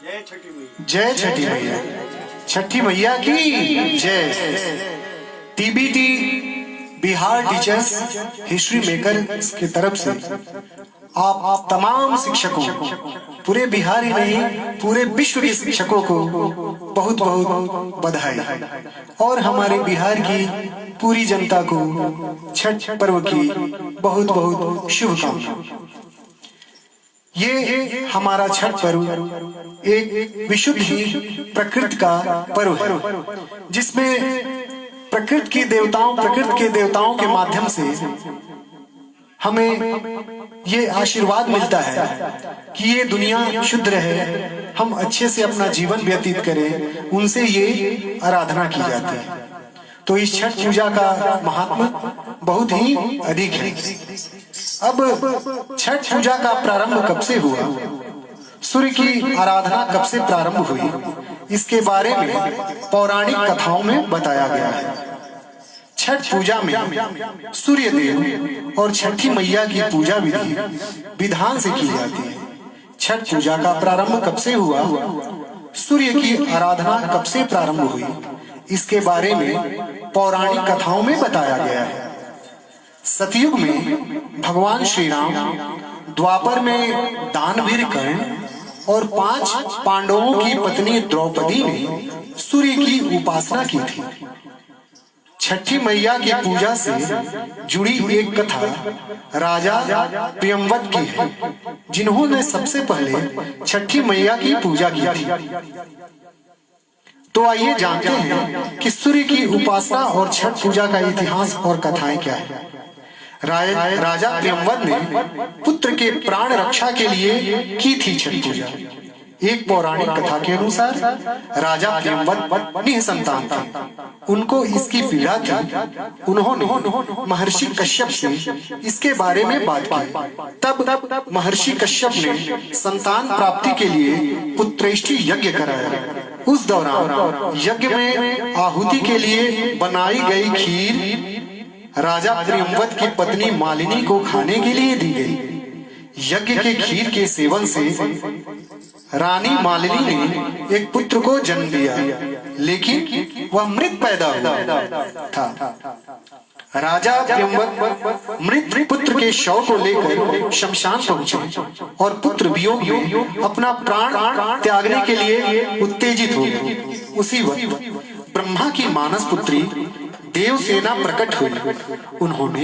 जय छठी मैया। छठी मैया की जय। TBT Bihar teachers history makers की तरफ से आप तमाम शिक्षकों, पूरे बिहार ही नहीं पूरे विश्व के शिक्षकों को बहुत बहुत बधाई और हमारे बिहार की पूरी जनता को छठ पर्व की बहुत बहुत शुभकामनाएं। ये हमारा छठ पर्व एक विशुद्ध ही प्रकृति का पर्व है, जिसमें प्रकृति के देवताओं के माध्यम से हमें ये आशीर्वाद मिलता है कि ये दुनिया शुद्ध रहे, हम अच्छे से अपना जीवन व्यतीत करें, उनसे ये आराधना की जाती है। तो इस छठ पूजा का महात्मा बहुत ही अधिक है। अब छठ पूजा का प्रारंभ कब से हुआ, सूर्य की आराधना कब से प्रारंभ हुई, इसके बारे में पौराणिक कथाओं में बताया गया है। छठ पूजा में सूर्य देव और छठी मैया की पूजा विधान से की जाती है। छठ पूजा का प्रारंभ कब से हुआ, सूर्य की आराधना कब से प्रारंभ हुई, इसके बारे में पौराणिक कथाओं में बताया गया है। सतयुग में भगवान श्री राम, द्वापर में दानवीर कर्ण और 5 पांडवों की पत्नी द्रौपदी ने सूर्य की उपासना की थी। छठी मैया की पूजा से जुड़ी एक कथा राजा प्रियंवद की है, जिन्होंने सबसे पहले छठी मैया की पूजा की थी। तो आइए जानते हैं कि सूर्य की उपासना और छठ पूजा का इतिहास और कथाएं क्या है। राजा प्रियंवद ने पुत्र के प्राण रक्षा के लिए की थी छठ पूजा। एक पौराणिक कथा के अनुसार राजा प्रियंवद निसंतान थे, उनको इसकी पीड़ा थी। उन्होंने महर्षि कश्यप से इसके बारे में बात की। तब महर्षि कश्यप ने संतान प्राप्ति के लिए पुत्रेष्टि यज्ञ कराया। उस दौरान यज्ञ में आहुति के लिए बनाई गई खीर राजा प्रियंवद की पत्नी मालिनी को खाने के लिए दी गई। यज्ञ के खीर के सेवन से रानी मालिनी ने एक पुत्र को जन्म दिया, लेकिन वह मृत पैदा हुआ था। राजा प्रियंवद मृत पुत्र के शव को लेकर शमशान पहुंचे और पुत्र वियोग में अपना प्राण त्यागने के लिए उत्तेजित हो गए। उसी वक्त ब्रह्मा की मानस पुत्री देवसेना प्रकट हुई। उन्होंने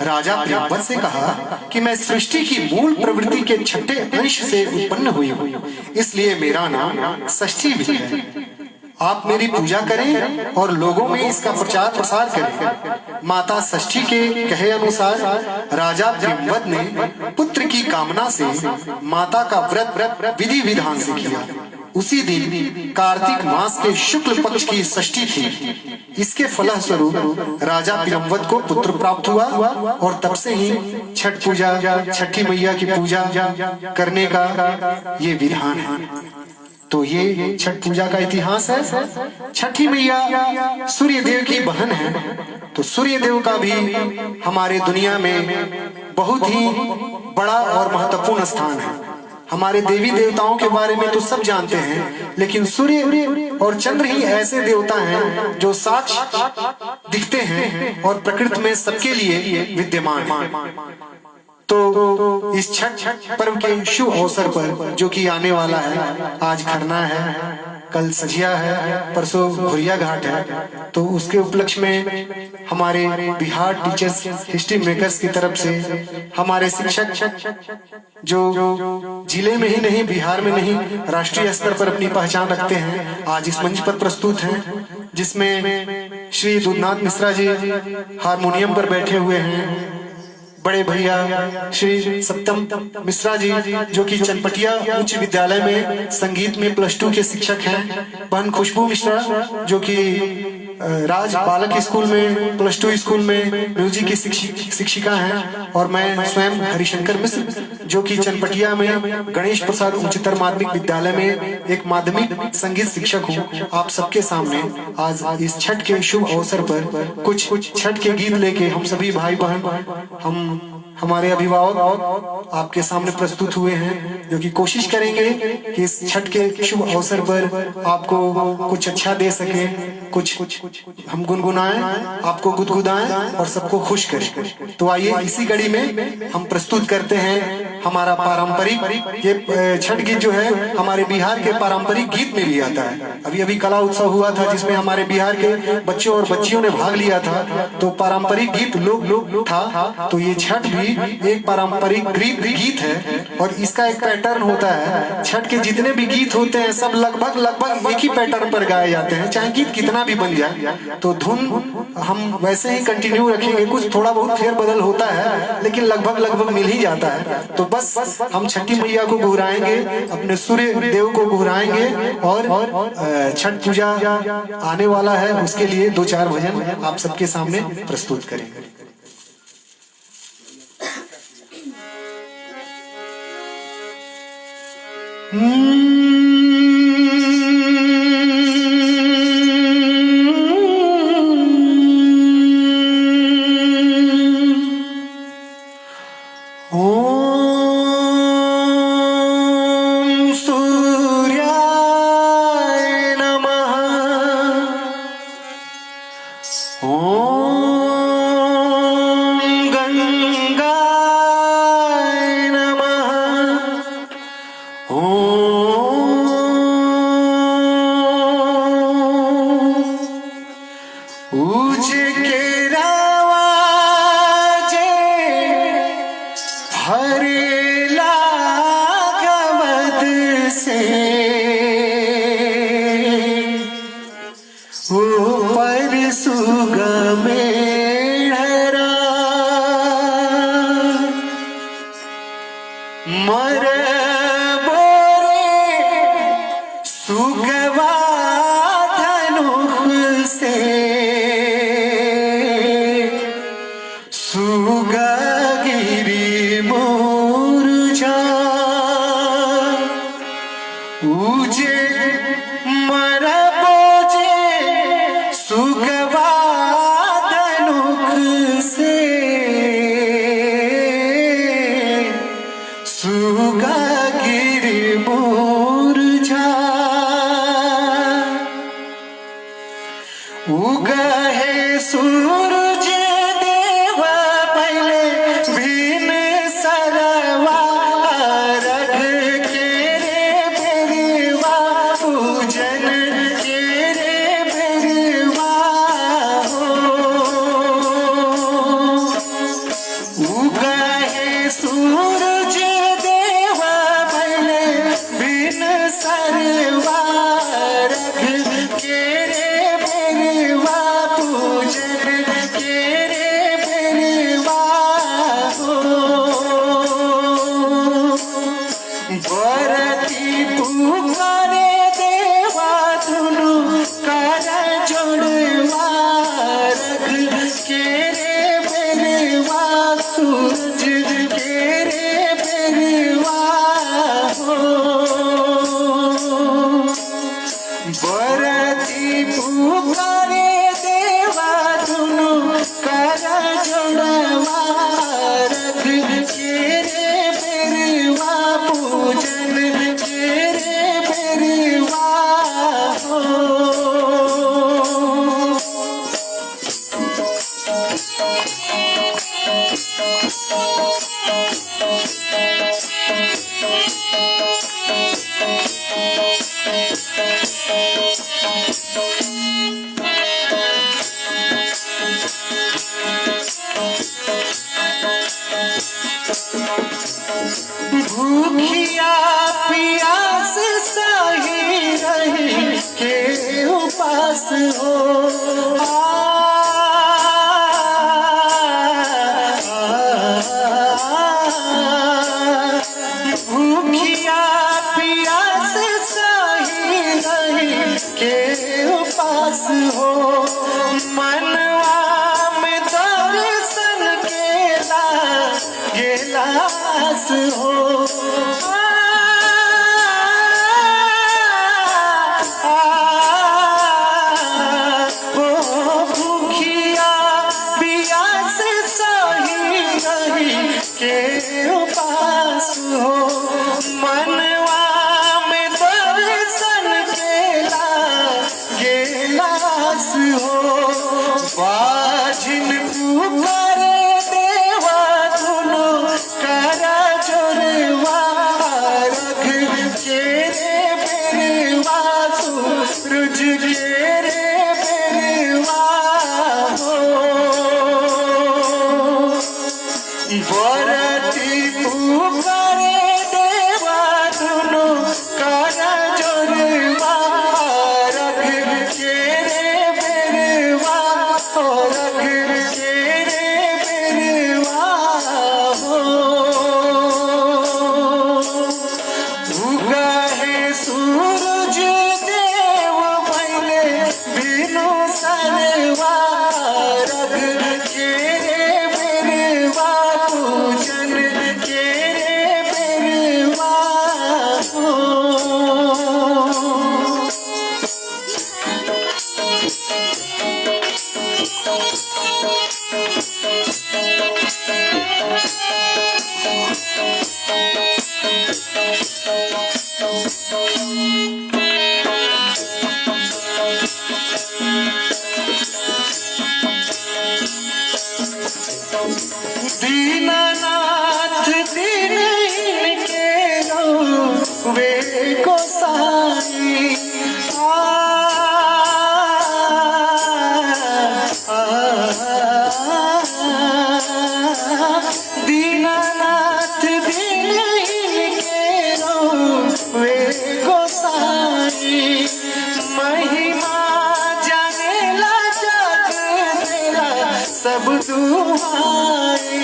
राजा प्रियंवद से कहा कि मैं सृष्टि की मूल प्रवृत्ति के छठे अंश से उत्पन्न हुई हूँ, इसलिए मेरा नाम षष्ठी भी है। आप मेरी पूजा करें और लोगों में इसका प्रचार प्रसार करें। माता षष्ठी के कहे अनुसार राजा प्रियंवद ने पुत्र की कामना से माता का व्रत विधि विधान से किया। उसी दिन कार्तिक मास के शुक्ल पक्ष की षष्ठी थी। इसके फलस्वरूप राजा प्रियंवद को पुत्र प्राप्त हुआ और तब से ही छठ पूजा, छठी मैया की पूजा करने का ये विधान है। तो ये छठ पूजा का इतिहास है। छठी मैया सूर्य देव की बहन है, तो सूर्य देव का भी हमारे दुनिया में बहुत ही बड़ा और महत्वपूर्ण स्थान है। हमारे देवी देवताओं के बारे में तो सब जानते हैं, लेकिन सूर्य और चंद्र ही ऐसे देवता हैं जो साक्ष दिखते हैं और प्रकृति में सबके लिए विद्यमान हैं। तो इस छठ पर्व के शुभ अवसर पर, जो कि आने वाला है, आज खरना है, कल सजिया है, परसों घुरिया घाट है, तो उसके उपलक्ष्य में हमारे बिहार टीचर्स हिस्ट्री मेकर्स की तरफ से हमारे शिक्षक जो जिले में ही नहीं, बिहार में नहीं, राष्ट्रीय स्तर पर अपनी पहचान रखते हैं, आज इस मंच पर प्रस्तुत हैं, जिसमें श्री दुधनाथ मिश्रा जी हारमोनियम पर बैठे हुए हैं। बड़े भैया श्री सप्तम मिश्रा जी, जो कि चनपटिया उच्च विद्यालय में संगीत में +2 के शिक्षक हैं। बहन खुशबू मिश्रा, जो कि राज बालक स्कूल में +2 स्कूल में म्यूजिक की शिक्षिका हैं। और मैं स्वयं हरिशंकर मिश्र, जो कि चनपटिया में गणेश प्रसाद उच्चतर माध्यमिक विद्यालय में एक माध्यमिक संगीत शिक्षक हूँ। आप सबके सामने आज इस छठ के शुभ अवसर पर कुछ छठ के गीत लेके हम सभी भाई बहन हम हमारे अभिभावक आपके सामने प्रस्तुत हुए हैं, जो कि कोशिश करेंगे कि इस छठ के शुभ अवसर पर आपको कुछ अच्छा दे सके, कुछ हम गुनगुनाएं, आपको गुदगुदाएं और सबको खुश करें। तो आइए इसी कड़ी में हम प्रस्तुत करते हैं हमारा पारंपरिक ये छठ गीत जो है हमारे बिहार के पारंपरिक गीत में भी आता है। अभी अभी कला उत्सव हुआ था जिसमें हमारे बिहार के बच्चों और बच्चियों ने भाग लिया था, तो पारंपरिक गीत लोग था। तो ये छठ भी एक पारंपरिक गीत है और इसका एक पैटर्न होता है। छठ के जितने भी गीत होते हैं सब लगभग एक ही पैटर्न पर गाए जाते हैं, चाहे गीत कितना भी बन जाए। तो धुन हम वैसे ही कंटिन्यू रखेंगे, कुछ थोड़ा बहुत फेर बदल होता है लेकिन लगभग मिल ही जाता है। तो बस हम छठी मैया को गुहराएंगे, अपने सूर्य देव को गुहराएंगे और छठ पूजा आने वाला है, उसके लिए 2-4 भजन आप सबके सामने प्रस्तुत करेंगे। सूरज के रे बेरवा हो बरती पुकारे देवा दुनु कर जोरवा रख के रे बेरवा हो रख के रे बेरवा हो उगा है सूरज देव पहले बिनु सरवा रख के रे बेरवा पूजन के रे बेरवा हो दीनानाथ दीन इनके वे गोसाई दीनानाथ दीन इनके वे गोसाई महिमा जानेला जग तेरा सब दुआई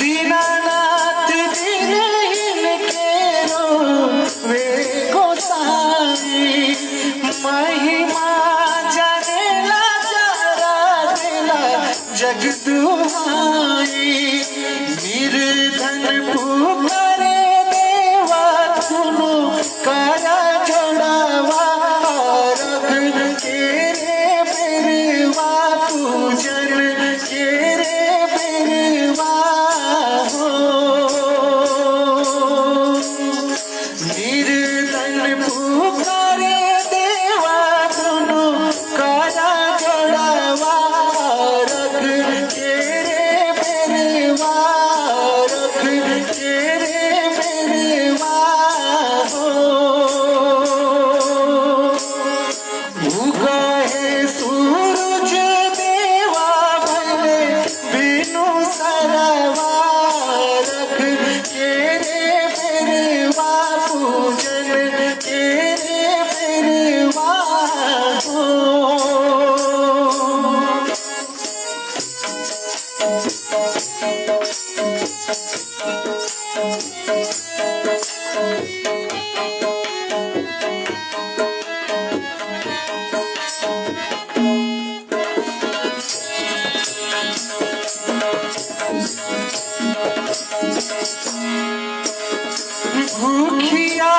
दीनानाथ दीन इनके वे गोसाई महिमा जानेला जरा देला जग दुआई निर्धन पुकारे देवा सुनो काया जोड़ावा रख के रे बेरवा पूजन के रे बेरवा हो निर्धन पुकारे देवा सुनो काया जोड़ावा रख के रे बेरवा रख के रे बेरवा हो उगा है सूरज देवा भले बिनु सरवा रख के रे बेरवा पूजन के रे बेरवा हो भूखिया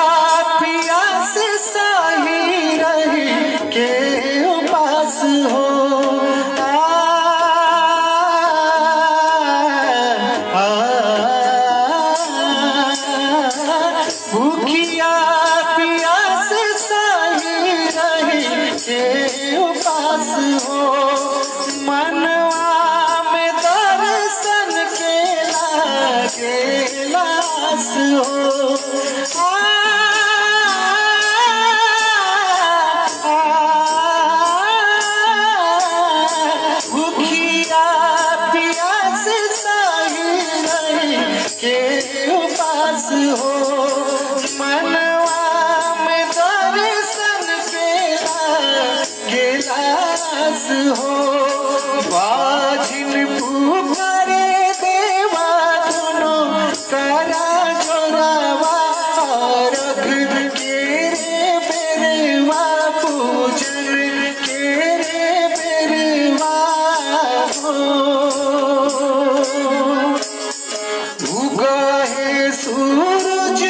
प्यास साही रही के उपास हो भूखिया प्यास साही रही के उपास हो मनवा में दर्शन के लागे लास हो भूखिया प्यास साही रही के उपास हो मनवा में दर्शन के लागे लास हो बाजिन पुकारे देवा दोनों करा जोरावा रख के रे बेरवा पूजन के रे बेरवा हो उगा है सूरज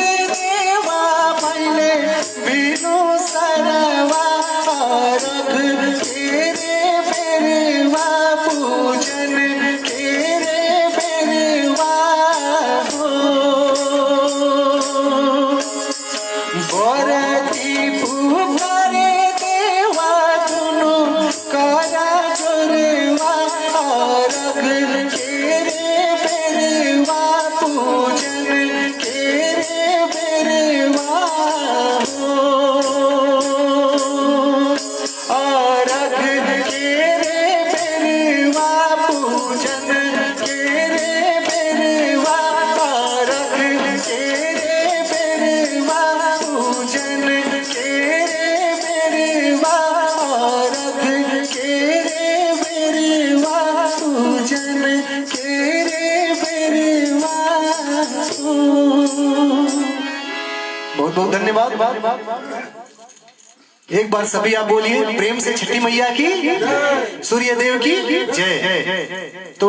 पूजन के रे बेरवा रख के रे बेरवा पूजन के रे बेरवा रख के रे बेरवा पूजन के रे बेरवा। बहुत बहुत धन्यवाद। एक बार सभी आप बोलिए प्रेम से छठी मैया की, सूर्य देव की जय। तो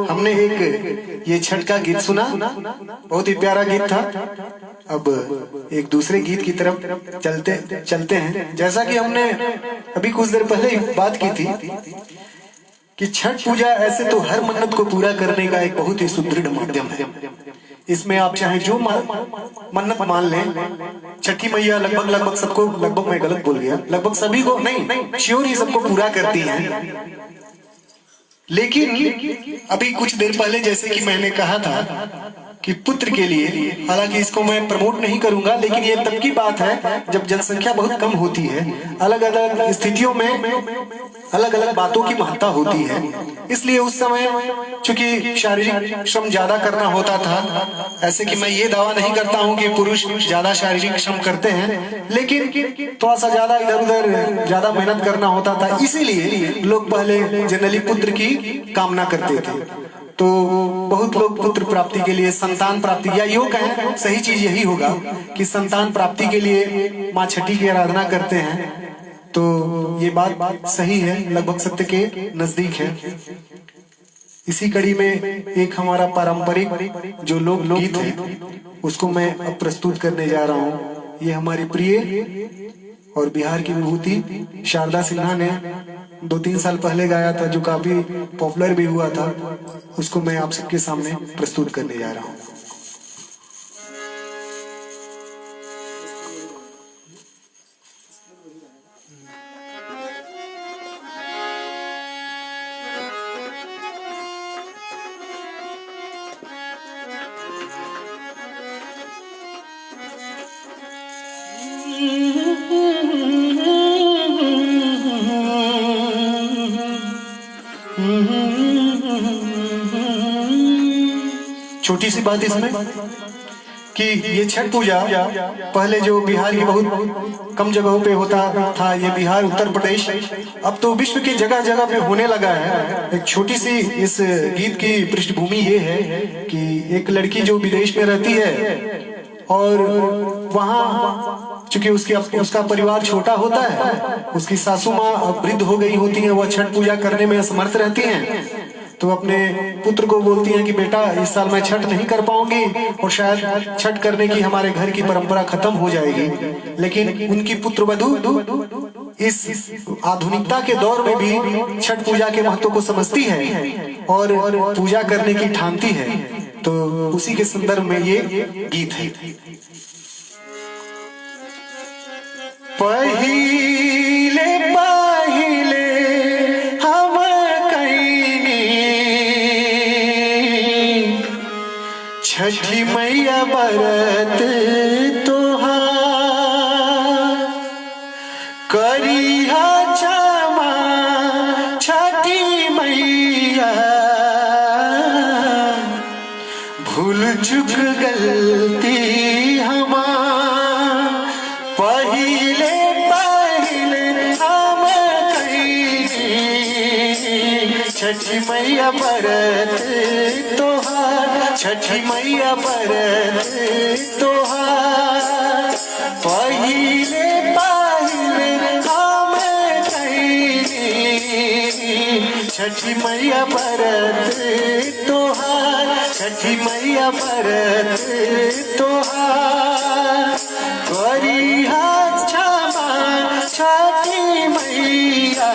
हमने एक ये छठ का गीत सुना, बहुत ही प्यारा गीत था। अब एक दूसरे गीत की तरफ चलते हैं। जैसा कि हमने अभी कुछ देर पहले बात की थी कि छठ पूजा ऐसे तो हर मन्नत को पूरा करने का एक बहुत ही सुदृढ़ माध्यम है। इसमें आप चाहे जो मन्नत मान लें, छठी मैया लगभग सबको, लगभग मैं गलत बोल गया, लगभग सभी को नहीं, श्योर ही सबको पूरा करती हैं। लेकिन अभी कुछ देर पहले जैसे कि मैंने कहा था कि पुत्र के लिए, हालांकि इसको मैं प्रमोट नहीं करूंगा, लेकिन ये तब की बात है जब जनसंख्या बहुत कम होती है, अलग अलग स्थितियों में अलग अलग बातों की महत्ता होती है। इसलिए उस समय चूंकि शारीरिक श्रम ज्यादा करना होता था, ऐसे कि मैं ये दावा नहीं करता हूं कि पुरुष ज्यादा शारीरिक श्रम करते हैं, लेकिन थोड़ा सा ज्यादा इधर उधर ज्यादा मेहनत करना होता था, इसीलिए लोग पहले जनरली पुत्र की कामना करते थे। तो बहुत लोग पुत्र प्राप्ति के लिए, संतान प्राप्ति, या यूं कहें सही चीज यही होगा कि संतान प्राप्ति के लिए माँ छठी की आराधना करते हैं। तो ये बात सही है, लगभग सत्य के नजदीक है। इसी कड़ी में एक हमारा पारंपरिक जो लोक गीत है उसको मैं अब प्रस्तुत करने जा रहा हूँ। ये हमारी प्रिय और बिहार की विभूति शारदा सिन्हा ने 2-3 साल पहले गाया था, जो काफी पॉपुलर भी हुआ था। उसको मैं आप सबके सामने प्रस्तुत करने जा रहा हूँ। छोटी सी बात इसमें कि ये छठ पूजा पहले जो बिहार की बहुत कम जगहों पे होता था, ये बिहार, उत्तर प्रदेश, अब तो विश्व की जगह जगह पे होने लगा है। एक छोटी सी इस गीत की पृष्ठभूमि ये है कि एक लड़की जो विदेश में रहती है और वहाँ चूंकि उसका परिवार छोटा होता है, उसकी सासू माँ वृद्ध हो गई होती है, वह छठ पूजा करने में असमर्थ रहती हैं। तो अपने पुत्र को बोलती हैं कि बेटा इस साल मैं छठ नहीं कर पाऊंगी और शायद छठ करने की हमारे घर की परंपरा खत्म हो जाएगी। लेकिन उनकी पुत्र वधू इस आधुनिकता के दौर में भी छठ पूजा के महत्व को समझती है और पूजा करने की ठानती है। तो उसी के संदर्भ में ये गीत है। पहिले पहिले हम छठी मैया बरत तोहार करिहा क्षमा छठी मैया, भूल चुक गलती हमार पहिले पहिले हम कहीं। छठी मैया बरत तोहार, छठी मैया बरत तोहार पहिले पहिले हम कहीं। छठी मैया बरत तोहार, छठी मैया बरत तोहार करिहा क्षमा छठी मैया,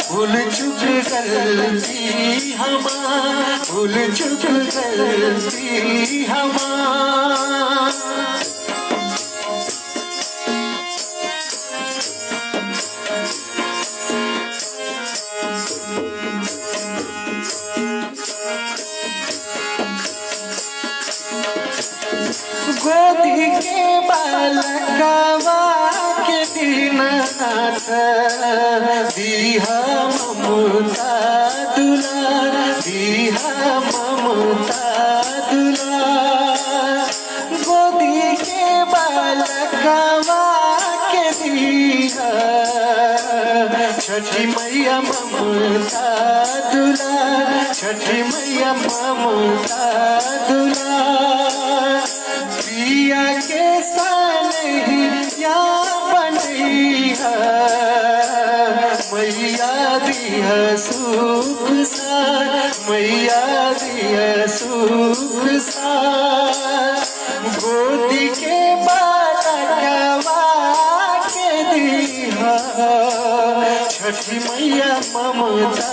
भूल चुक गलती हमार, भूल चुक गलती हमार। गोदी के बालकवा के दीनानाथ दीहा ममता दुलार, दीहा ममता दुलार, गोदी के बालकवा के दीहा, छठी मैया ममता दुलार, छठी मैया ममता दुलार, पिया के सनहिया बनैया, मैया दिह सुख सार, मैया दिह सुख सार, गोदी के बालकवा के दीहा, छठी मैया ममता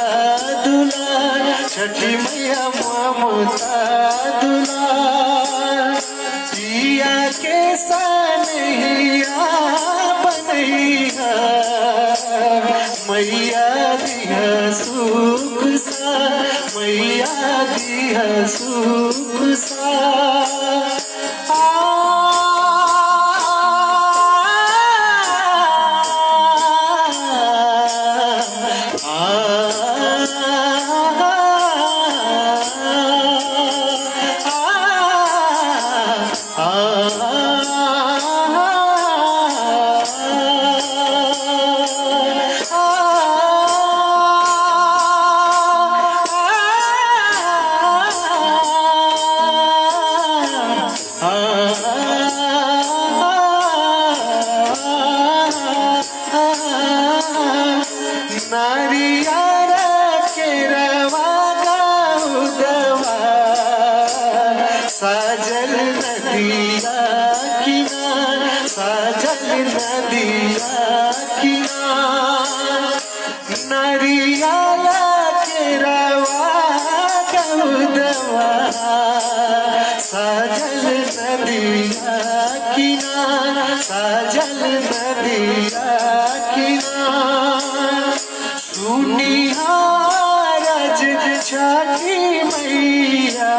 दुलार, छठी मैया ममता दुलार, पिया के सनहिया बनैया, मैया दिह सुख सार, मैया दिह सुख सार। नारियारा के रवा गौदवा, साजल नदिया किनार, साजल नदिया किनार, नारियारा के रवा गौदवा, साजल नदिया किनार, साजल नदिया किनार, सुनिहारज छठी मैया,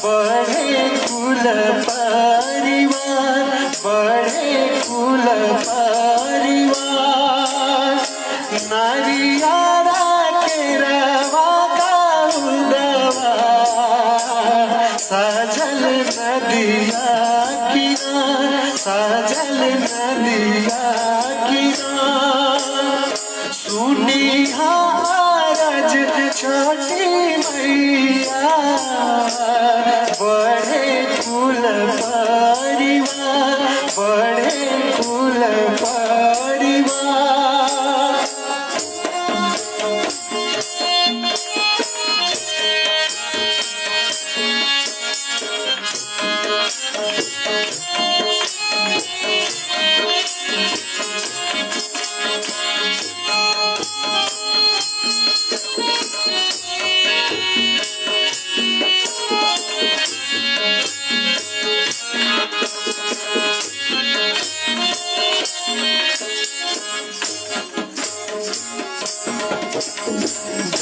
बड़े कुल परिवार, बड़े कुल परिवार, नारियारा के रवा गौदवा, साजल नदिया किनार, साजल नदिया किनार, सुनिहारज छठी मैया, बड़े कुल परिवार, बड़े कुल परिवार।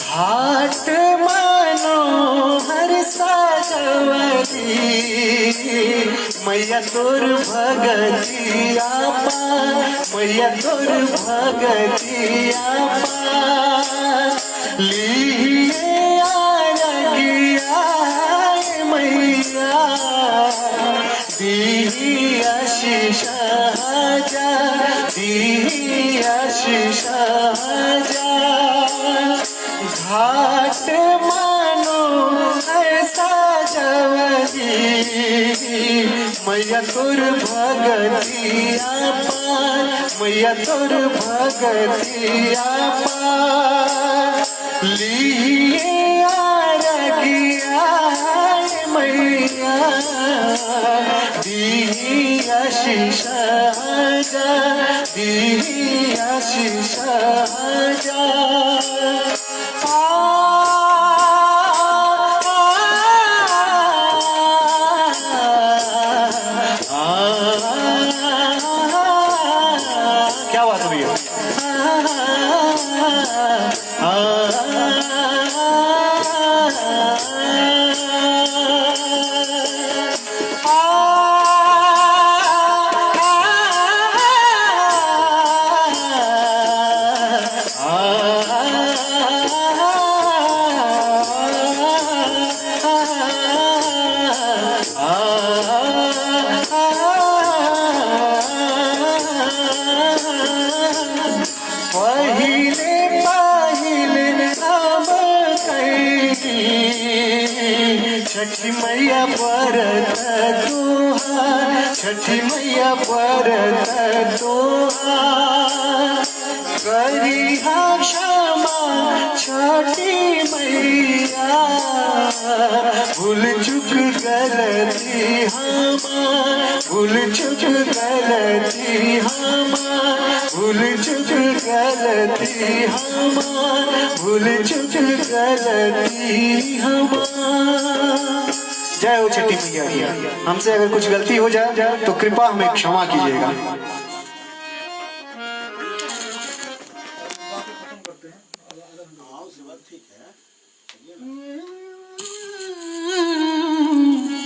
घाट मनोहर सजवली, मैया तोर भगतिया पार, मैया तोर भगतिया पार, लिहिए आरगिया मैया, दीही आशीष जा, दीही आशीष जा, घाट मनोहर सजवली, मैया तोर भगतिया पार, मैया तोर भगतिया पार, लिहिए आरगिया मैया, दीही आशीष जा, दीही आशीष जा। क्या बात हुई है? छठी मैया परत तोहार, छठी मैया परत तोहार, करिहा क्षमा छठी मैया, भूल चुक गलती हमार, भूल चुक गलती हमार, भूल चुक गलती हमार, भूल चुक गलती हमार। जय हो छठी मैया। हमसे अगर कुछ गलती हो जाए तो कृपा हमें क्षमा कीजिएगा।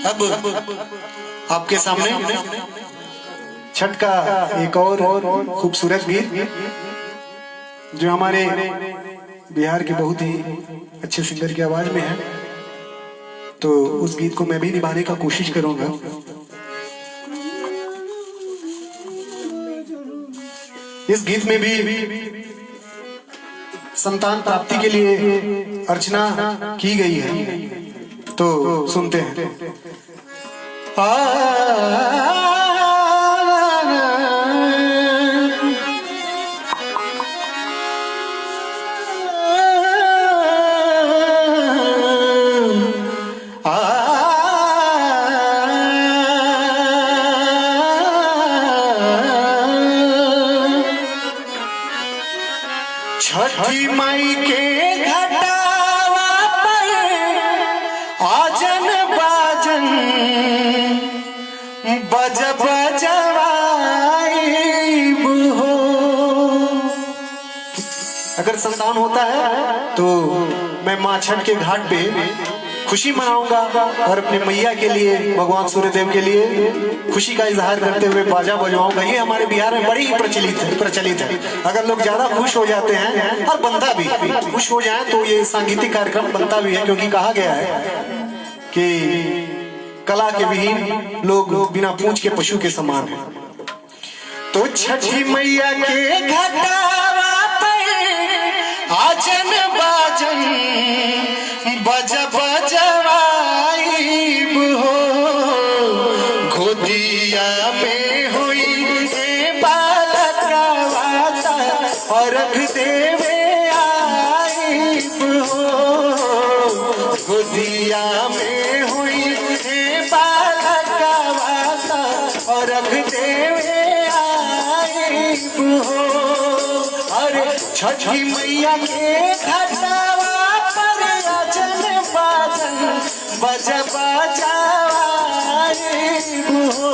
अब आपके सामने छठ का एक और खूबसूरत गीत जो हमारे बिहार के बहुत ही अच्छे सिंगर की आवाज में है, तो उस गीत को मैं भी निभाने का कोशिश करूंगा। इस गीत में भी संतान प्राप्ति के लिए अर्चना की गई है, तो सुनते हैं। छठी माई के घटावा पर आजन बाजन बज बजवाइब हो। अगर संतान होता है तो मैं माँ छठ के घाट पे खुशी मनाऊंगा और अपने मैया के लिए, भगवान सूर्यदेव के लिए खुशी का इजहार करते हुए बाजा बजवाऊंगा। ये हमारे बिहार में बड़ी ही प्रचलित है। अगर लोग ज्यादा खुश हो जाते हैं और बनता भी खुश हो जाए तो ये सांगीतिक कार्यक्रम बनता भी है, क्योंकि कहा गया है कि कला के विहीन लोग बिना पूंछ के पशु के समान है। तो छठी मैया के घटावा पे आजन बाजन बज बजवाइब हो। गोदिया में हुई बालकवाता अर्घ देवे आइब हो। गोदिया में हुई बालकवाता अर्घ देवे आइब हो। अरे छठी मैया के घटावा बज बजवाइब हो।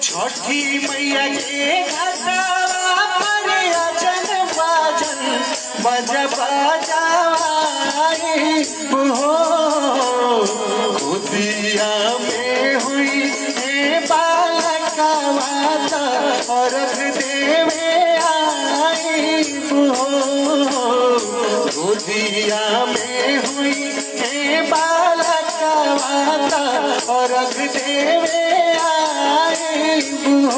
छठी मैया के घटावा पर अजन बाजन बज बजवाइब हो। गोदिया में हुई बालकवाता अर्घ देवे आइब हो। गोदिया में हुई बालकवाता अर्घ देवे आइब हो।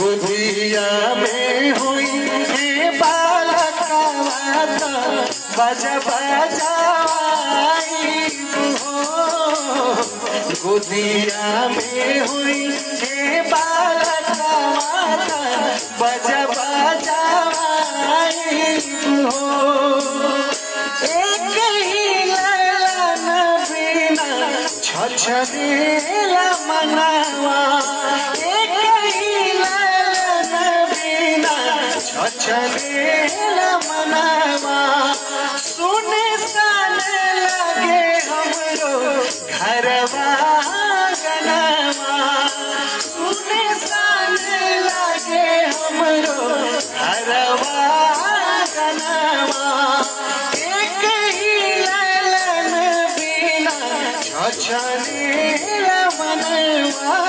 गोदिया में हुई बालकवाता बज बजवाइब हो। गोदिया में हुई बालकवाता बज बजवाइब हो। एक ही ललन बिना छछनेला मनवा, एक ही ललन बिना छछनेला मनवा। सुने सन लगे हमरो घरवा गनवा, सुने सन लगे हमरो घरवा गनवा। एक ही ललन बिना छछनेला मनवा।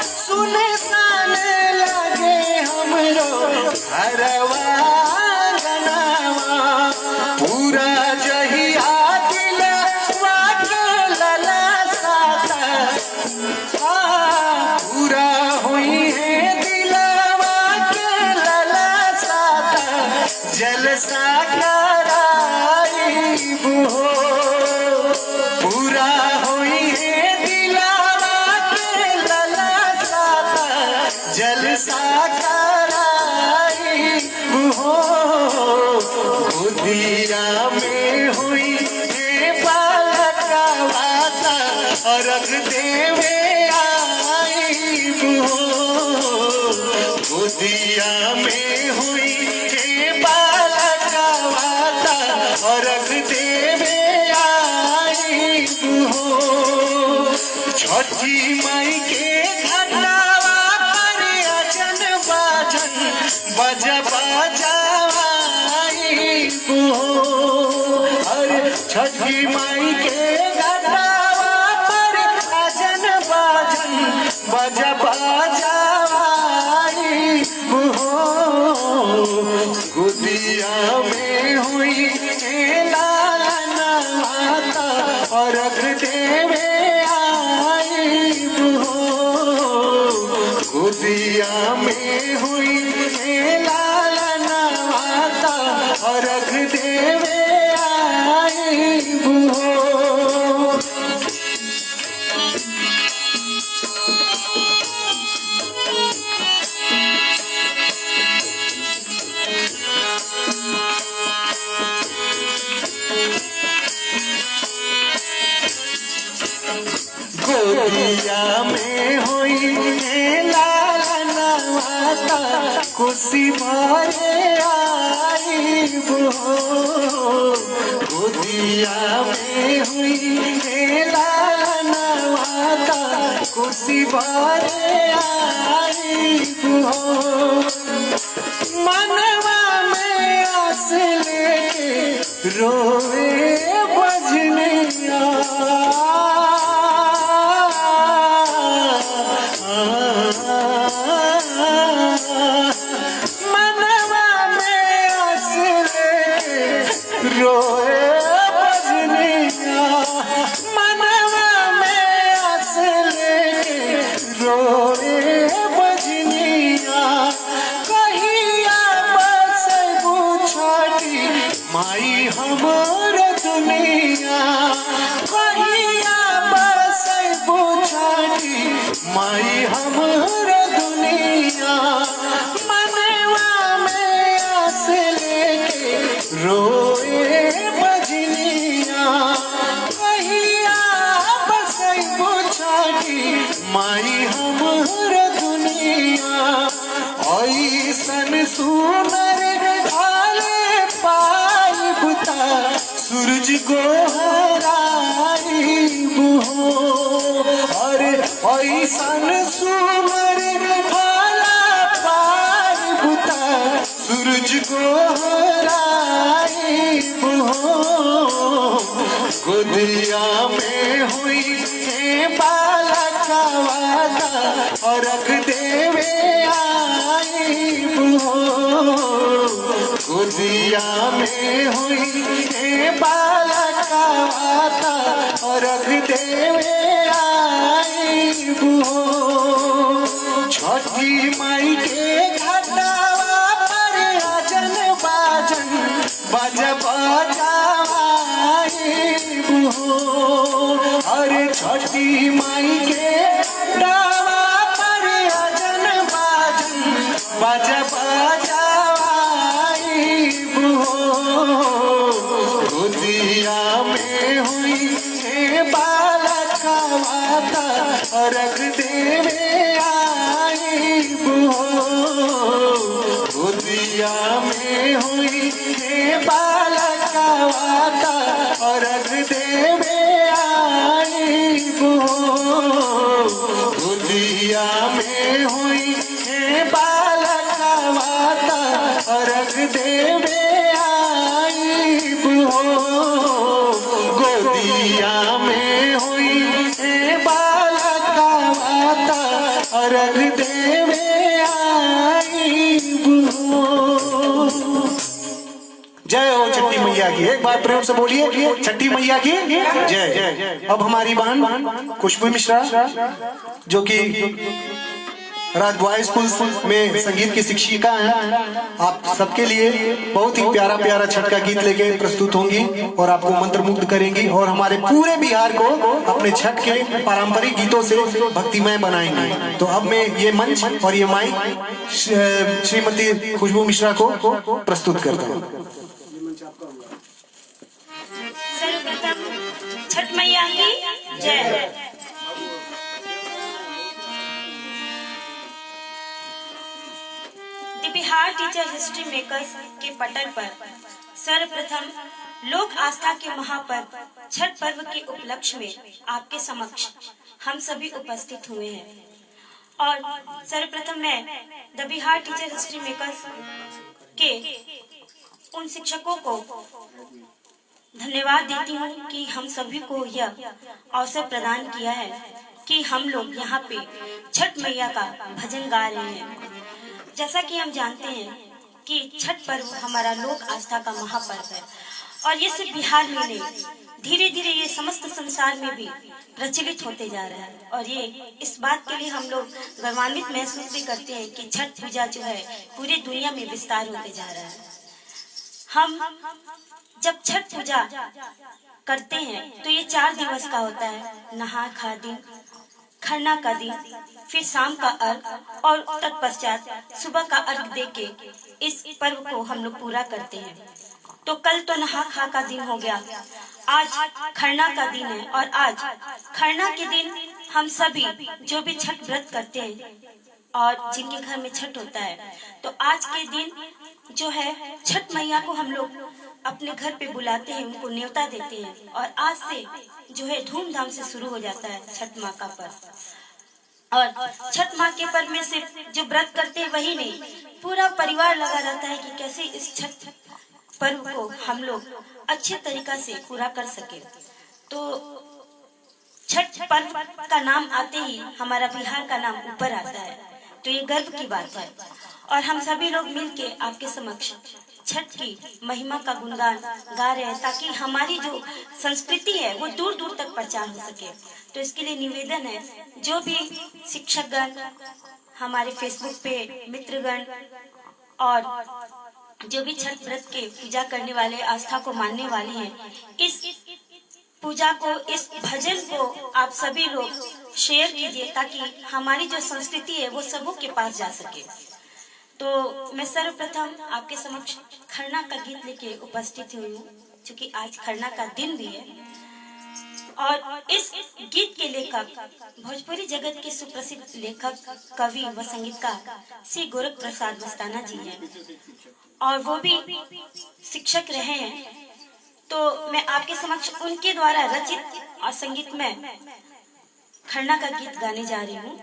सुने सन लगे हमरो घरवा गनवा। पूरा जहिया गोदिया में हुई है बालक का वाता, अर्घ देवे आई हो। गोदिया में हुई है बालक का वाता, अर्घ देवे आई हो। छठी माई के घटावा पर अजन बाजन बजा बजाई हो। अरे छठी माई के घटावा पर अजन बाजन बजा बजाई हो। गोदिया में हुई लालन माता, अर्घ देवे गोदिया में हुई लालन माता, अर्घ देवे आई हो। गोदिया में हुई लालन माता, खुशी भरे आई हो। गोदिया में हुई लालन माता, खुशी भरे आई हो। मनवा में आस लेके रोवे बजनिया, मनवा में आस लेके रोए बजनिया, मनवा में आस लेके रोए बजनिया। कहिया बस छठी माई हमर दुनिया, कहिया बस छठी माई हमर दुनिया। मनवा में आस लेके रोए बजनिया, कहिया बस छठी माई हमर दुनिया। ऐसन सुनर हाले पाई बुता, सूरज गोहराई हो। अरे ऐसन सुनर हाला पाई बुता, सूरज गोहराई हो। गोदिया में हुई है बालक का वाता, अर्घ देवे आई हो। गोदिया में हुई है बालक का वाता, अर्घ देवे आई हो। छठी माई के घटावा पर अजन बाजन बज बजाई हो। अरे छठी माई के घटावा पर अजन बाजन बज बजाई हो। गोदिया में हुई है बालक का वाता, अर्घ देवे आई हो। गोदिया में हुई है बालक का वाता, अर्घ देवे आई हो। गोदिया में हुई है बालक का वाता, अर्घ देवे आई हो। गोदिया में हुई है बालक का वाता, अर्घ देवे आई हो। जय हो छठी मैया की। एक बार प्रेम से बोलिए छठी मैया की जय। अब हमारी बहन खुशबू मिश्रा जो कि राज बॉयज स्कूल में संगीत की शिक्षिका हैं, आप सबके लिए बहुत ही प्यारा प्यारा छठ का गीत लेके प्रस्तुत होंगी और आपको मंत्रमुग्ध करेंगी और हमारे पूरे बिहार को अपने छठ के पारंपरिक गीतों से भक्तिमय बनाएंगी। तो अब मैं ये मंच और ये माइक श्रीमती खुशबू मिश्रा को प्रस्तुत करता हूँ। सर्वप्रथम छठ मैया की जय। द बिहार टीचर हिस्ट्री मेकर्स के पटल पर सर्वप्रथम लोक आस्था के महापर्व छठ पर्व के उपलक्ष्य में आपके समक्ष हम सभी उपस्थित हुए हैं। और सर्वप्रथम मैं द बिहार टीचर हिस्ट्री मेकर्स के उन शिक्षकों को धन्यवाद देती हूँ कि हम सभी को यह अवसर प्रदान किया है कि हम लोग यहाँ पे छठ मैया का भजन गा रहे हैं। जैसा कि हम जानते हैं कि छठ पर्व हमारा लोक आस्था का महापर्व है और ये सिर्फ बिहार में नहीं, धीरे धीरे ये समस्त संसार में भी प्रचलित होते जा रहा है। और ये इस बात के लिए हम लोग गौरवान्वित महसूस भी करते हैं कि छठ पूजा जो है पूरी दुनिया में विस्तार होते जा रहा है। हम जब छठ पूजा करते हैं तो ये 4 दिवस का होता है। नहा खा दिन, खरना का दिन, फिर शाम का अर्घ और तत्पश्चात सुबह का अर्घ देके इस पर्व को हम लोग पूरा करते हैं। तो कल तो नहा खा का दिन हो गया, आज खरना का दिन है और आज खरना के दिन हम सभी जो भी छठ व्रत करते हैं और जिनके घर में छठ होता है, तो आज के दिन जो है छठ मैया को हम लोग अपने घर पे बुलाते हैं, उनको न्योता देते हैं और आज से जो है धूमधाम से शुरू हो जाता है छठ माँ का पर्व। और छठ माँ के पर्व में सिर्फ जो व्रत करते हैं वही नहीं, पूरा परिवार लगा रहता है कि कैसे इस छठ पर्व को हम लोग अच्छे तरीका से पूरा कर सके। तो छठ पर्व का नाम आते ही हमारा बिहार का नाम ऊपर आता है, तो ये गर्व की बात है। और हम सभी लोग मिलके आपके समक्ष छठ की महिमा का गुणगान गा रहे हैं ताकि हमारी जो संस्कृति है वो दूर दूर तक प्रचार हो सके। तो इसके लिए निवेदन है, जो भी शिक्षकगण, हमारे फेसबुक पे मित्रगण और जो भी छठ व्रत के पूजा करने वाले, आस्था को मानने वाले हैं, इस पूजा को, इस भजन को आप सभी लोग शेयर कीजिए ताकि हमारी जो संस्कृति है वो सबों के पास जा सके। तो मैं सर्वप्रथम आपके समक्ष खरना का गीत लेके उपस्थित हुई हूँ, क्योंकि आज खरना का दिन भी है। और इस गीत के लेखक भोजपुरी जगत के सुप्रसिद्ध लेखक, कवि व संगीतकार श्री गोरख प्रसाद मस्ताना जी हैं और वो भी शिक्षक रहे हैं। तो मैं आपके समक्ष उनके द्वारा रचित और संगीत में खरना का गीत गाने जा रही हूँ।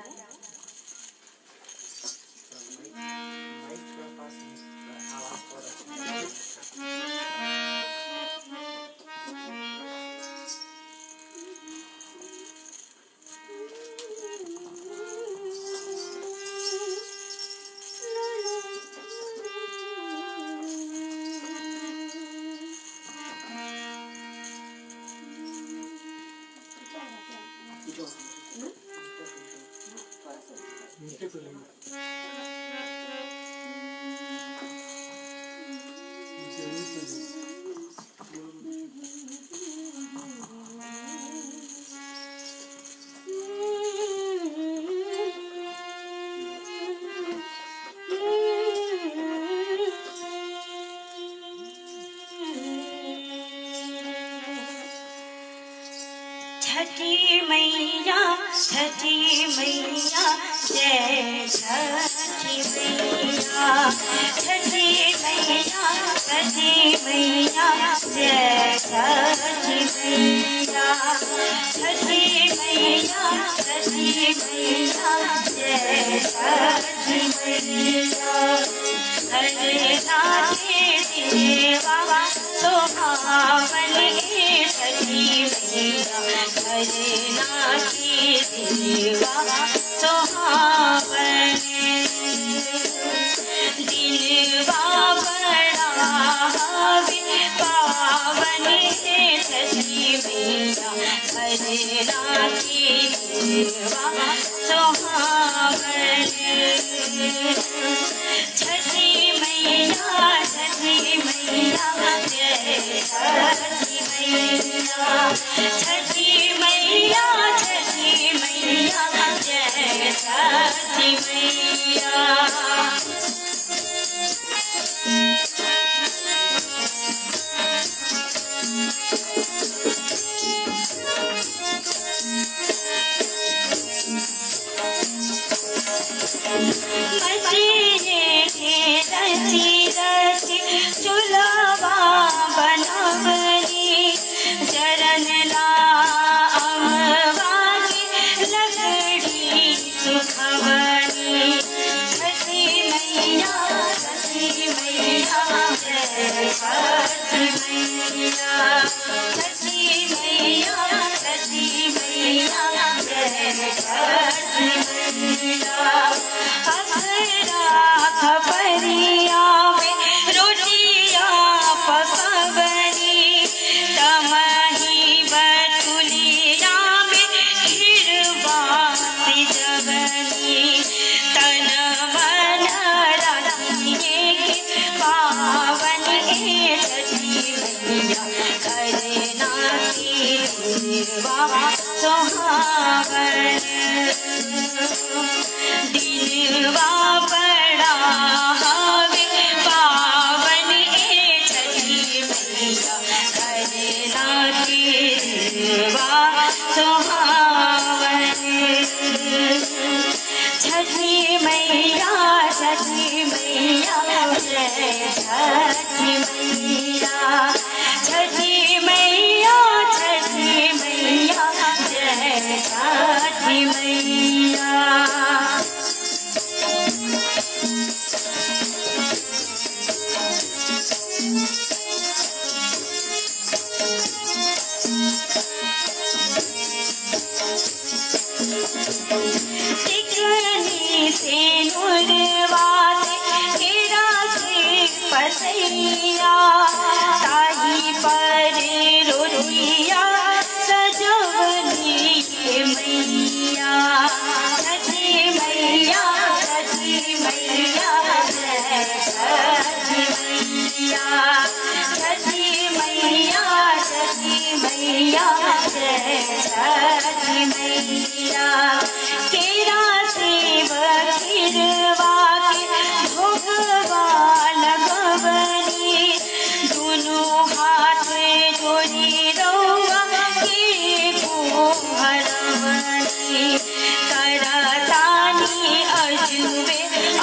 छठी मैया, छठी मैया, जय छठी मैया, छठी मैया, छठी मैया, जय छठी मैया, छठी मैया, छठी मैया, जय छठी मैया। हरे नाचे देवा सुहावनी छठी मैया, हरे नाचे देवा सुहावनी, दिलवा बड़ा पावनी छठी मैया, हरे नाचे देवा सुहावनी। छठी मैया, छठी मैया, जय छठी मैया, छठी मैया, छठी मैया, जय छठी मैया। रची रची चुलवा बनवली जरन ला अमवा की लकड़ी सुखवनी छठी मैया जय छठी मैया छठी मैया जय छठी मैया खपरिया में रोटिया पकवनी तमही बटुलिया में खीरवाती जगनी तन मन रखिए के पावन छठी मैया करना की सुहावन दिलवा बड़ा हवे पावन छठी मैया करना की दिलवा सुहावन छठी मैया छठी मैया जय छठी मैया छठी मैया छठी मैया जय छठी मैया से नुरवाते केरा के पसैया ताही पर रोटिया सजवनी के मैया छठी मैया छठी मैया जय छठी मैया छठी मैया छठी मैया जय छठी मैया केरा सेव खीरवा के भोगवा लगवनी दोनों हाथ जोड़ी रौआ के हरवनी करतानी अजुबे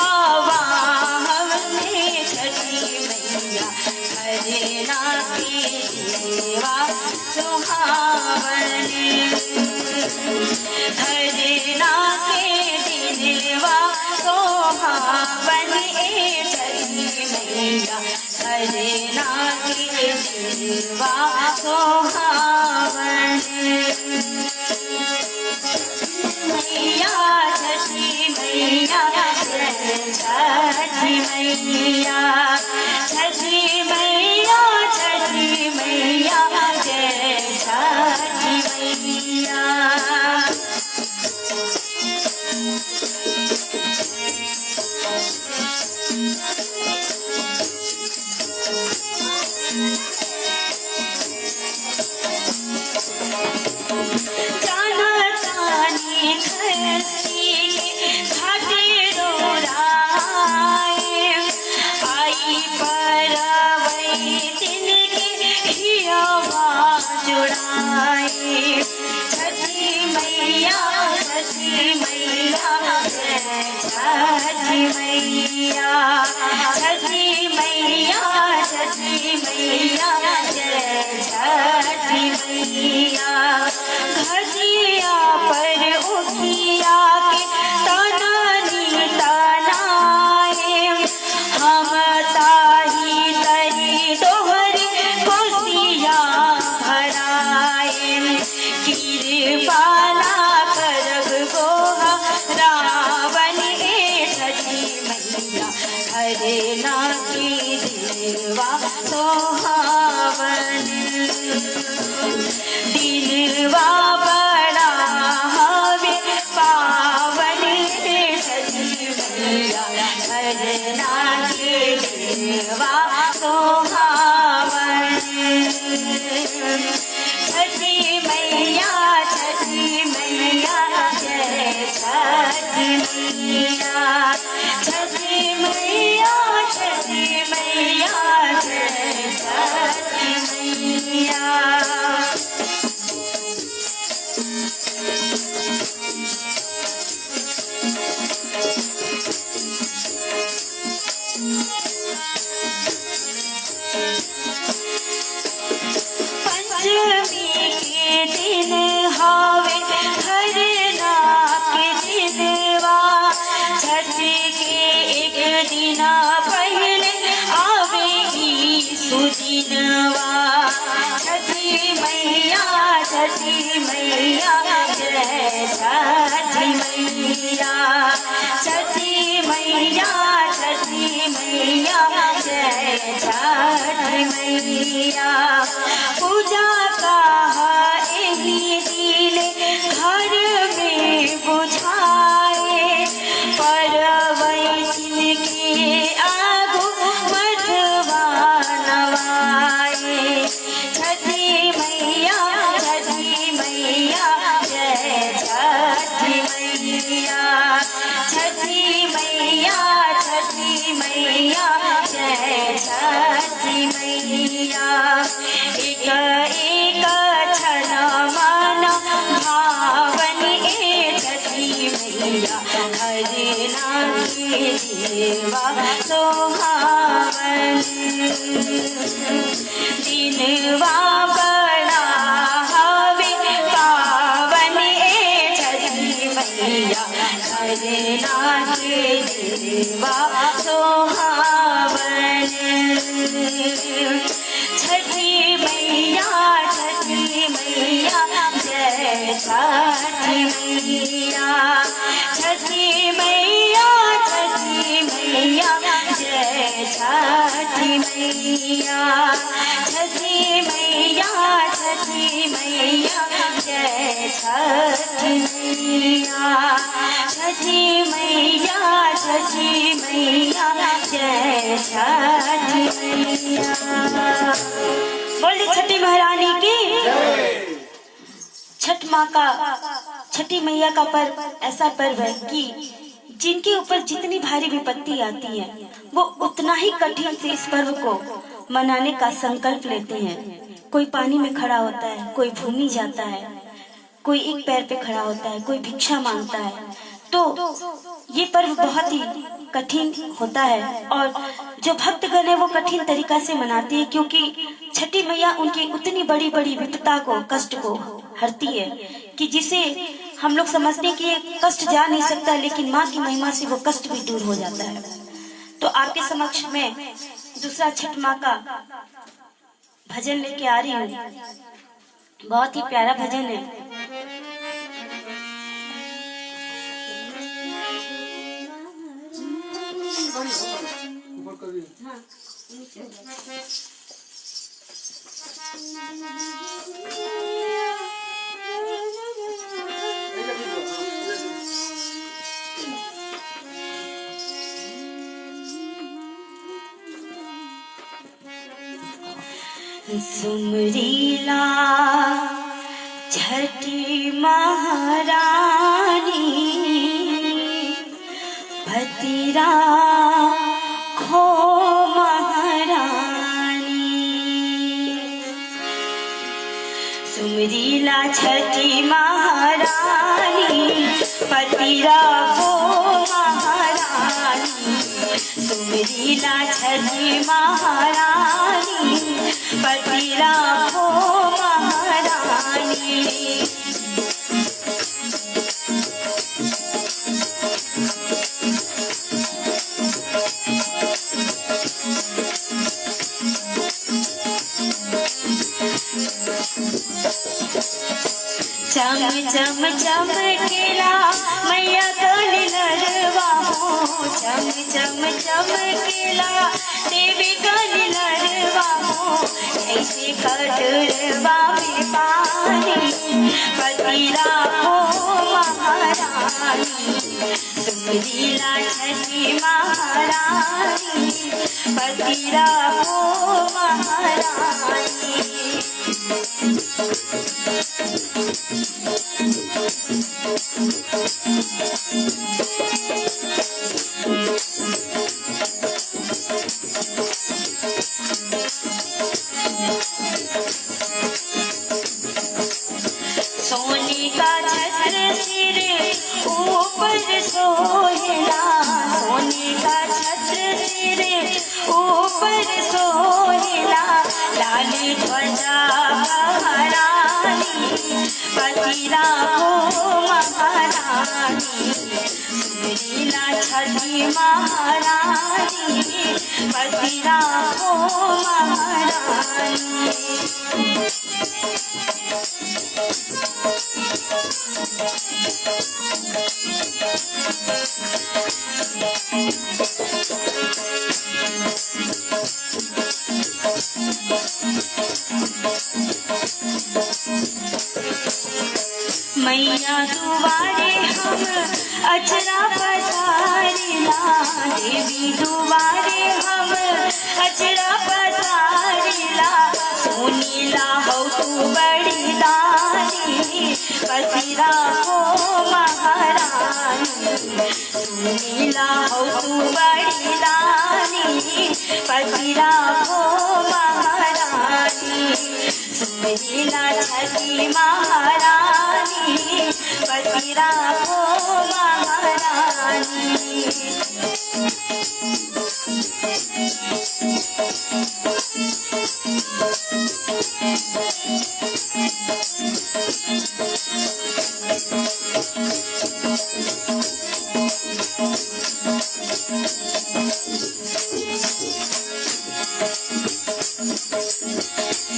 आवाहने छठी मैया करना की देवा सुहावनी हरना के दिलवा सोहावन छठी मैया हरना के दिलवा सोहावन मैया छठी मैया जय छठी मैया छठी मैया छठी मैया जय छठी मैया छठी मैया छठी मैया छठी मैया जय छठी मैया घटिया पर उठिया के तनानी तनाए हम ताही तरी दोहरी कोसिया भराए कृपाला करब गोहा रावण छठी मैया हरना की देवा सोहावन दिलवा बड़ा हवे पावन छठी मैया हरना की देवा सोहावन छठी मैया जय छठी मैया छठी मैया छठी मैया जय छठी मैया अष्टमी के दिन हावे खरना के दिनवा, छठ के एक दिन पहले आवेगी सुदिनवा। छठी मैया जय छठी मैया, छठी मैया जय छठी मैया। पूजा का एही दिल घर में बुझाए, परवैतिन के आगू मठवा नवाए। छठी मैया जय छठी मैया, छठी मैया जय छठी मैया। एक एक क्षण मन भावन ए छठी मैया, खरना के देवा सोहावन। दिनवा बड़ा हवे पावन ए छठी मैया, खरना के देवा सोहावन। छठी मैया जय छठी मैया, छठी मैया जय छठी मैया, छठी मैया जय छठी मैया, छठी मैया जय छठी मैया। बोली छठी महारानी की। छठ माँ का, छठी मैया का पर्व ऐसा पर्व है कि जिनके ऊपर जितनी भारी विपत्ति आती है वो उतना ही कठिन से इस पर्व को मनाने का संकल्प लेते हैं। कोई पानी में खड़ा होता है, कोई भूमि जाता है, कोई एक पैर पे खड़ा होता है, कोई भिक्षा मांगता है। तो ये पर्व बहुत ही कठिन होता है और जो भक्तगण है वो कठिन तरीका से मनाते हैं, क्योंकि छठी मैया उनकी उतनी बड़ी बड़ी विपत्ता को, कष्ट को हरती है कि जिसे हम लोग समझते हैं कि ये कष्ट जा नहीं सकता, लेकिन माँ की महिमा से वो कष्ट भी दूर हो जाता है। तो आपके समक्ष में दूसरा छठ माँ का भजन लेके आ रही हूँ। बहुत ही प्यारा भजन है। सुमरीला छठी महारानी, भतीरा खो महारानी। सुमरीला छठी महारानी, भतीरा खो महारानी। सुमरीला छठी महारानी, भतीरा खो महारानी। चम चम चमकेला मैया कली लरवा हो, चम चम चमकेला देवी कली लरवा हो। ऐसे कटरवा में पानी, भतीरा हो महारानी। सुमरीला छठी महारानी, भतीरा हो महारानी। सोने का छत्र सिर ऊपर सोहेला, सोने का छत्र सिर ऊपर सोहेला। लाली ध्वजा पति राखो महारानी, सुरीला छठी महारानी, पति राखो महारानी। मैया दुआरे हम अचरा पसारिला, देवी दुआरे हम अचरा पसारिला, सुनीला हो तू बड़ी दानी, पति राखो महारानी, सुनीला हो तू बड़ी दानी, पति राखो महारानी, सुनीला छठी महारानी, पति राखो महारानी।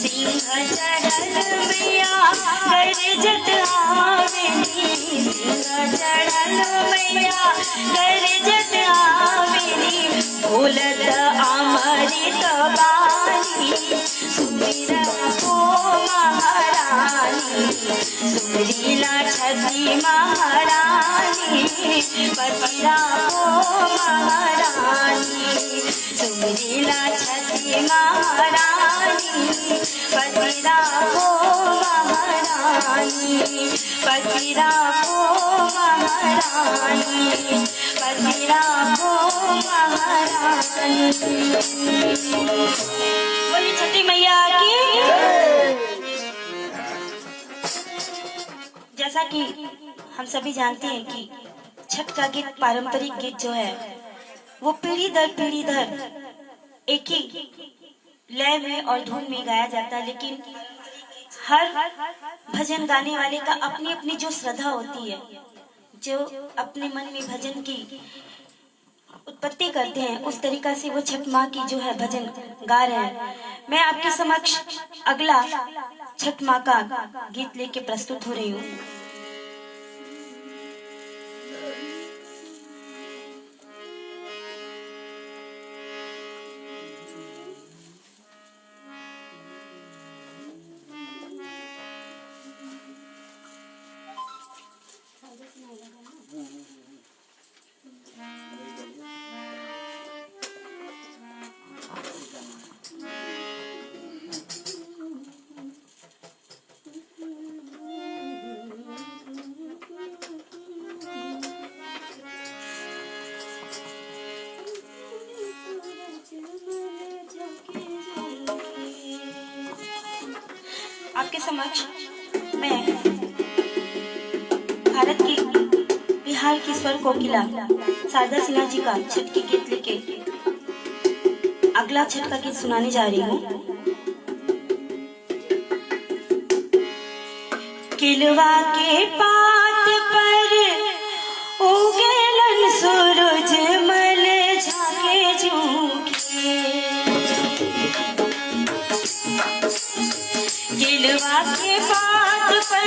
सिंह चढ़ल मैया गरजत आवेली, सिंह चढ़ल मैया गरजत आवेली, बोलत अमृत बानी, सुमिर को महारानी, सुरीला छठी महारानी, पति राखो महारानी, सुरीला छठी महारानी, पति राखो महारानी, पति राखो महारानी, पति राखो महारानी। बोली छठी मैया की। जैसा कि हम सभी जानते हैं कि छठ का गीत, पारंपरिक गीत जो है वो पीढ़ी दर एक ही लय में और धुन में गाया जाता है, लेकिन हर भजन गाने वाले का अपनी अपनी जो श्रद्धा होती है, जो अपने मन में भजन की उत्पत्ति करते हैं, उस तरीका से वो छठ माँ की जो है भजन गा रहे हैं। मैं आपके समक्ष अगला छठ माँ का गीत लेके प्रस्तुत हो रही हूँ। आपके समक्ष मैं भारत की बिहार की स्वर कोकिला शारदा सिन्हा जी का छठ के गीत लेके अगला छठ का गीत सुनाने जा रही हूँ। किलवा के पात पर उगलन सूरज मल झाके झूखे, किलवा के पात पर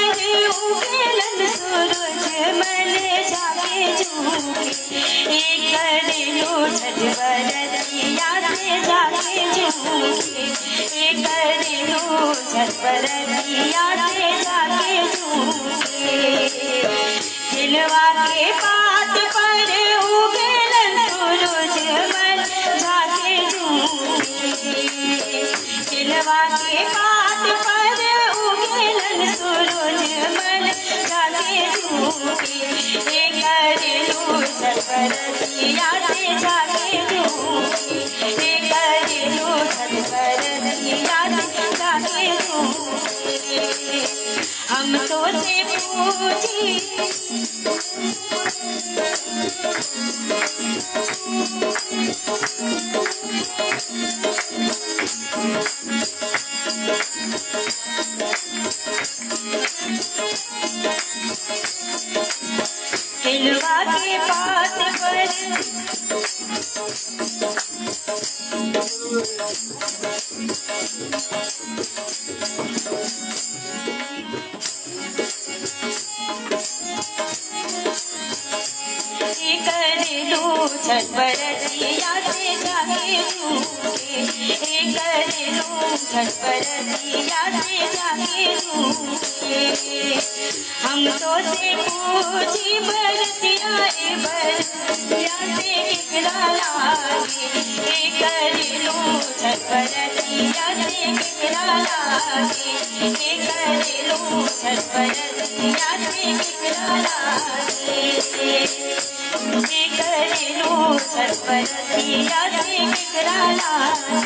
उगलन सूरज मल झाके झूखे, एक करेलो छठ बरतिया से जाके झूखे, एक करेलो छठ बरतिया से जाके झूखे, किलवा के पात पर उगलन सूरज मल झाके झूखे, किलवा के पात पर उगलन सूरज मल झाके झूखे, एक करेलो छठ बरतिया से जाके झूखे, एक करेलो छठ बरतिया से जाके झूखे। हम तो से पूजी छठ बरतिया से जाके रूठे, हे कर लूं छठ बरतिया से जाके रूठे। हम तो से पूछी बरतिया बरतिया से केकरा लागे, हे कर लूं छठ बरतिया से केकरा लागे, हे कर लूं छठ बरतिया से केकरा लागे, हे कर लूं छठ बरतिया से केकरा लागे,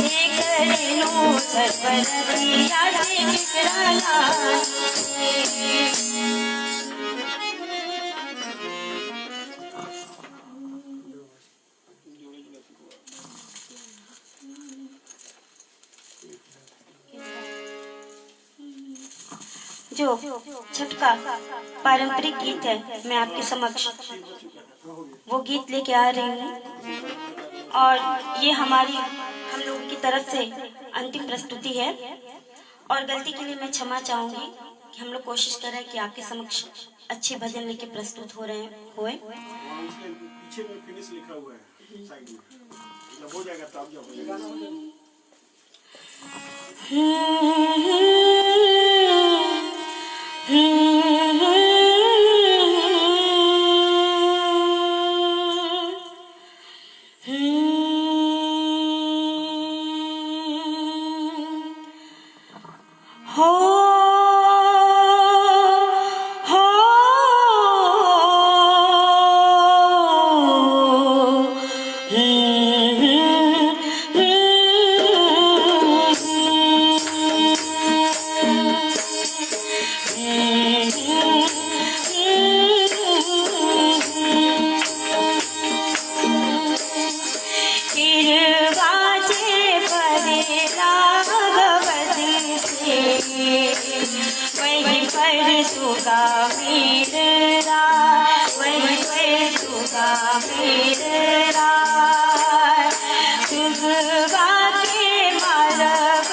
हे कर लूं छठ बरतिया से केकरा लागे। जो छठ का पारंपरिक गीत है, मैं आपके समक्ष वो गीत लेके आ रही हूँ और ये हम लोगों की तरफ से अंतिम प्रस्तुति है। और गलती के लिए मैं क्षमा चाहूंगी कि हम लोग कोशिश कर रहे हैं कि आपके समक्ष अच्छे भजन लेके प्रस्तुत हो रहे होए। पीछे में फिनिश लिखा हुआ है साइड में, जब हो जाएगा तब जब हो जाएगा। वहीं पर सुगा मेरा, वहीं पर सुगा मेरा, सुगवा के मारब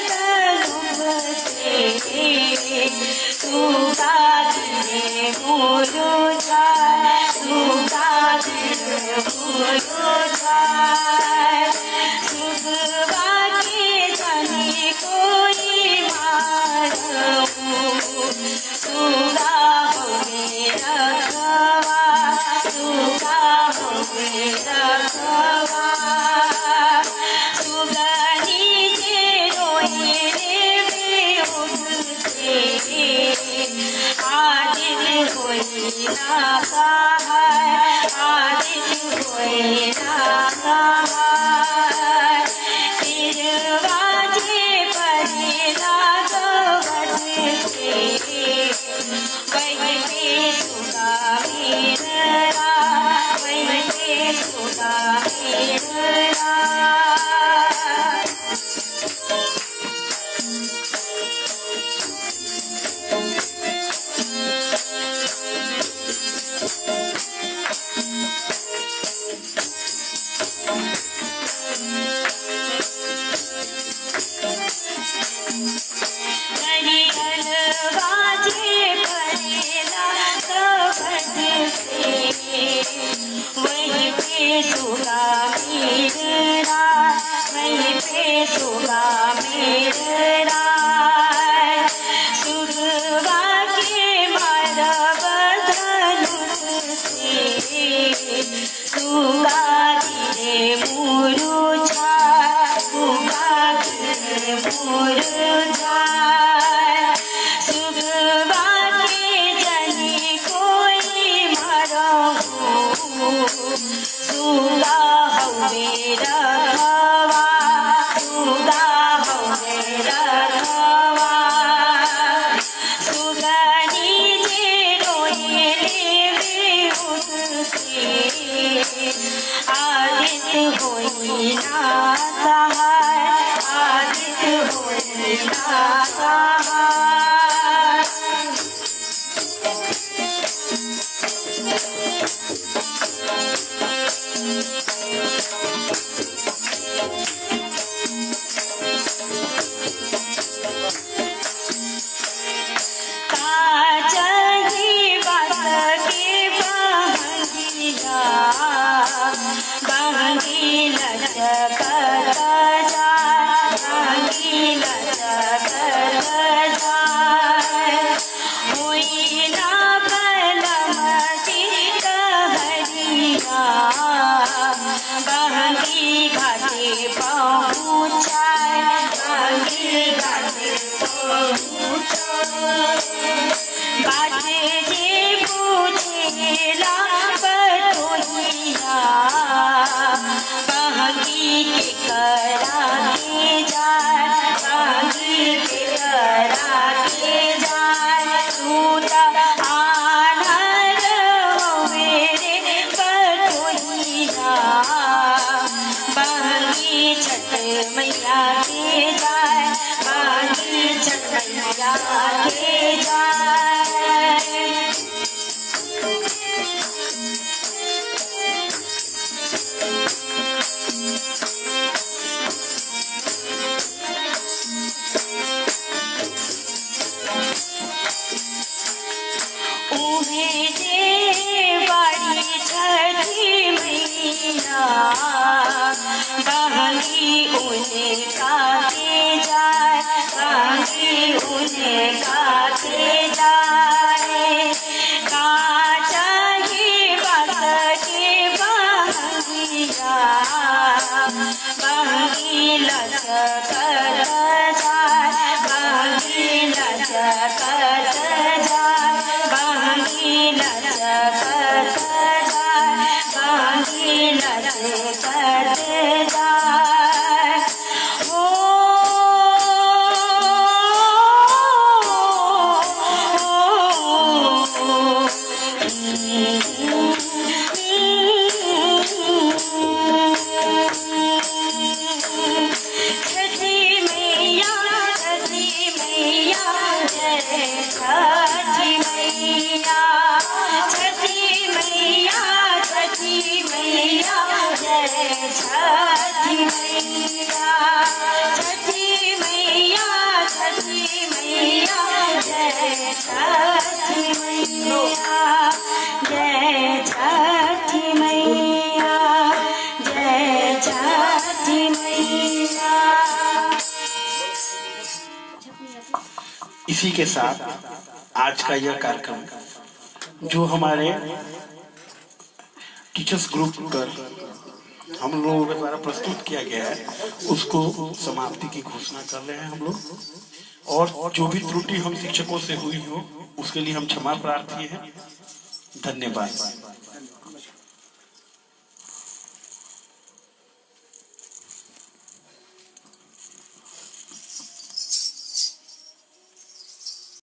तनुब से, सुगा गिरे मुरुझा, सुगा गिरे मुरुझा, सुगवा के तनी कोई मारू, सुगा हो मेरा खवा, सुगा हो मेरा खवा, सुगनी के रोए रे बेउस से, आदित होई ना कहा, आदित होई ना कहा, बाजे परेला गवत से, वहीं पे सुगा मेरा, वहीं पे सुगा मेरा। बाजे परेला गवत से, वहीं पे सुगा मेरा, वहीं पे सुगा मेरा, सुगवा के मारब धनुष से, सुगा गिरे मुरुझा, सुगा गिरे मुरुझा, सुगवा के जनी कोई मारू, सुगा हो मेरा खवा, सुगा भेजे बड़ी छठी मैया बहंगी उन्हें काटे जाए बहंगी उन्हें काटे जाए काचा ही बस के बहंगिया बहंगी लचकत जाए बहंगी लचकत जाए बहंगी लचकत जाए बहंगी लचकत जाए हो छठी मैया छठी मैया जय छठी मैया छठी मैया छठी मैया जय छठी मैया छठी मैया छठी मैया जय छठी मैया जय छठी मैया जय छठी मैया। इसी के साथ आज का यह कार्यक्रम जो हमारे टीचर्स ग्रुप पर हम लोगों के द्वारा प्रस्तुत किया गया है उसको समाप्ति की घोषणा कर रहे हैं हम लोग। और जो भी त्रुटि हम शिक्षकों से हुई हो उसके लिए हम क्षमा प्रार्थी हैं। धन्यवाद।